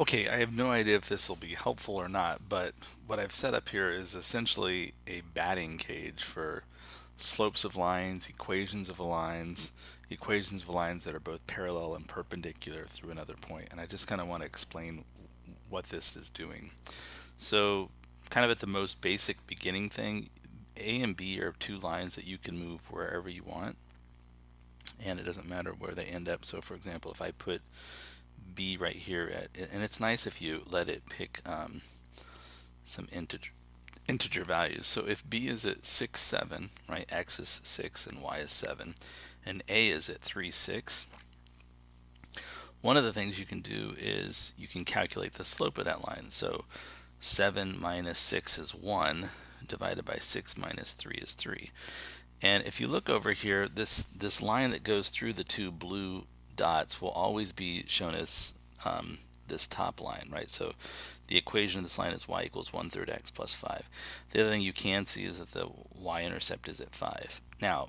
Okay, I have no idea if this will be helpful or not, but what I've set up here is essentially a batting cage for slopes of lines, equations of lines that are both parallel and perpendicular through another point. And I just kind of want to explain what this is doing. So, kind of at the most basic beginning thing, A and B are two lines that you can move wherever you want, and it doesn't matter where they end up. So, for example, if I put B right here and it's nice if you let it pick some integer values. So if B is at 6, 7, right, X is 6 and Y is 7, and A is at 3, 6, one of the things you can do is you can calculate the slope of that line. So 7 minus 6 is 1, divided by 6 minus 3 is 3. And if you look over here, this line that goes through the two blue dots will always be shown as this top line, right? So the equation of this line is y equals 1/3 x plus 5. The other thing you can see is that the y-intercept is at 5. Now,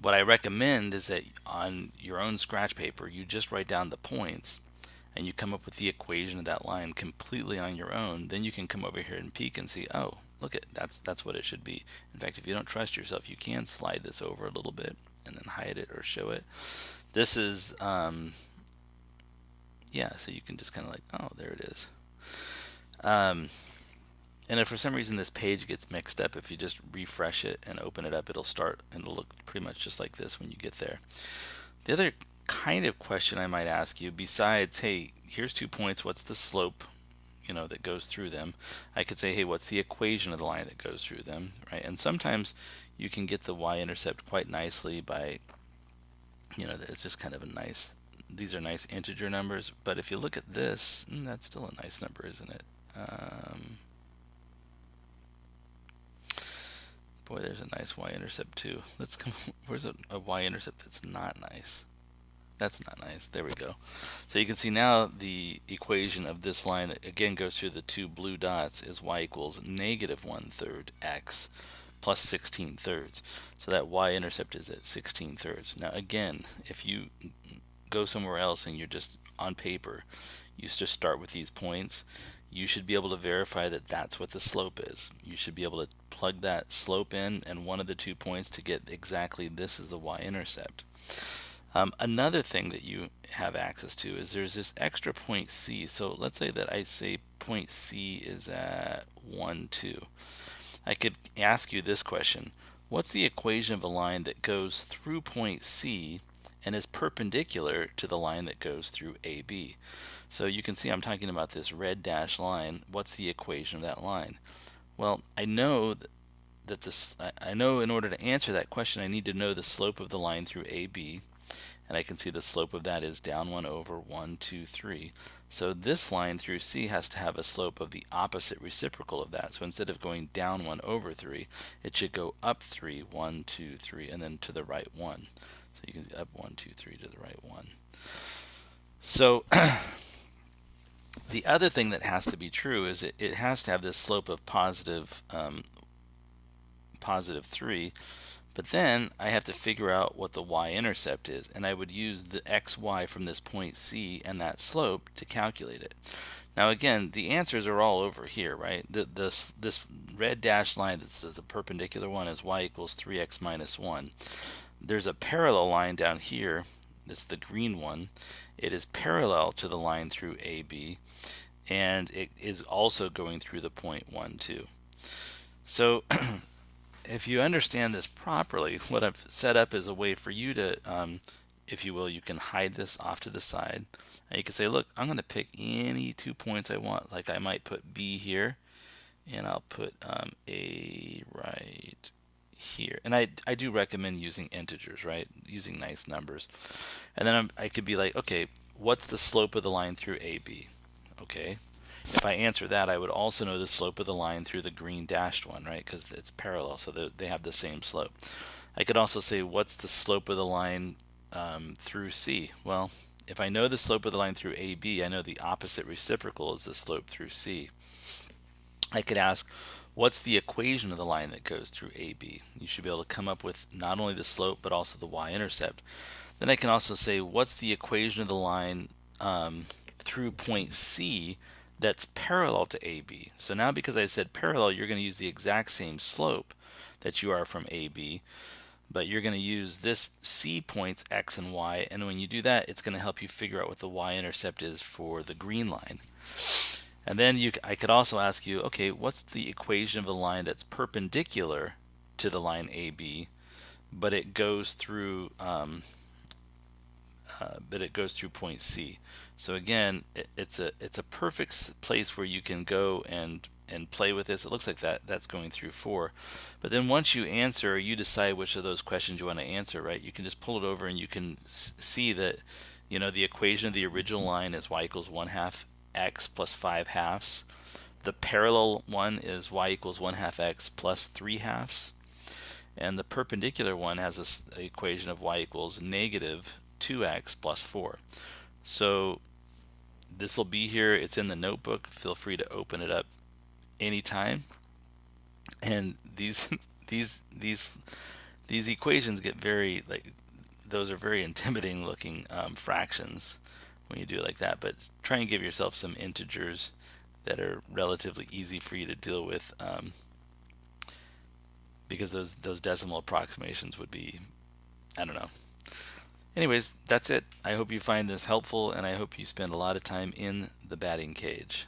what I recommend is that on your own scratch paper, you just write down the points and you come up with the equation of that line completely on your own. Then you can come over here and peek and see, oh, look at that's what it should be. In fact, if you don't trust yourself, you can slide this over a little bit and then hide it or show it. This is yeah, so you can just kind of like, oh, there it is. Um, and if for some reason this page gets mixed up, if you just refresh it and open it up, it'll start and it'll look pretty much just like this when you get there. The other kind of question I might ask you, besides, hey, here's 2 points, what's the slope, that goes through them? I could say, hey, what's the equation of the line that goes through them, right? And sometimes you can get the y-intercept quite nicely by, it's just kind of a nice, these are nice integer numbers. But if you look at this, that's still a nice number, isn't it? Boy, there's a nice y-intercept too. Let's come. Where's a y-intercept that's not nice? That's not nice. There we go. So you can see now the equation of this line that again goes through the two blue dots is y equals negative 1/3 x plus 16 thirds. So that y-intercept is at 16 thirds. Now again, if you go somewhere else and you're just on paper, you just start with these points, you should be able to verify that that's what the slope is. You should be able to plug that slope in and one of the 2 points to get exactly this is the y-intercept. Another thing that you have access to is there's this extra point C. So let's say that I say point C is at 1, 2. I could ask you this question. What's the equation of a line that goes through point C and is perpendicular to the line that goes through AB? So you can see I'm talking about this red dashed line. What's the equation of that line? Well, I know I know in order to answer that question, I need to know the slope of the line through AB, and I can see the slope of that is down 1 over 1, 2, 3. So this line through C has to have a slope of the opposite reciprocal of that. So instead of going down 1 over 3, it should go up 3, 1, 2, 3, and then to the right 1. So you can see up 1, 2, 3 to the right 1. So the other thing that has to be true is it has to have this slope of positive 3. But then I have to figure out what the y-intercept is, and I would use the xy from this point C and that slope to calculate it. Now again, the answers are all over here, right? This red dashed line, that's the perpendicular one, is y equals 3x minus 1. There's a parallel line down here, that's the green one. It is parallel to the line through AB, and it is also going through the point 1, 2. So if you understand this properly, what I've set up is a way for you to, if you will, you can hide this off to the side. And you can say, look, I'm going to pick any 2 points I want. Like I might put B here, and I'll put A right here. And I do recommend using integers, right? Using nice numbers. And then I could be like, okay, what's the slope of the line through AB? Okay, if I answer that, I would also know the slope of the line through the green dashed one, right? Because it's parallel, so they have the same slope. I could also say, what's the slope of the line through C? Well, if I know the slope of the line through AB, I know the opposite reciprocal is the slope through C. I could ask, what's the equation of the line that goes through AB? You should be able to come up with not only the slope, but also the y-intercept. Then I can also say, what's the equation of the line through point C that's parallel to AB. So now because I said parallel, you're going to use the exact same slope that you are from AB, but you're going to use this C points X and Y, and when you do that, it's going to help you figure out what the Y-intercept is for the green line. And then I could also ask you, okay, what's the equation of a line that's perpendicular to the line AB, but it goes through point C. So again, it's a perfect place where you can go and play with this. It looks like that's going through 4. But then once you answer, you decide which of those questions you want to answer, right? You can just pull it over and you can see that, the equation of the original line is y equals 1/2 x plus 5 halves. The parallel one is y equals 1/2 x plus 3 halves. And the perpendicular one has this equation of y equals negative 2x plus 4. So this will be here. It's in the notebook. Feel free to open it up anytime. And these these equations get very, like, those are very intimidating looking fractions when you do it like that. But try and give yourself some integers that are relatively easy for you to deal with, because those decimal approximations would be, I don't know. Anyways, that's it. I hope you find this helpful, and I hope you spend a lot of time in the batting cage.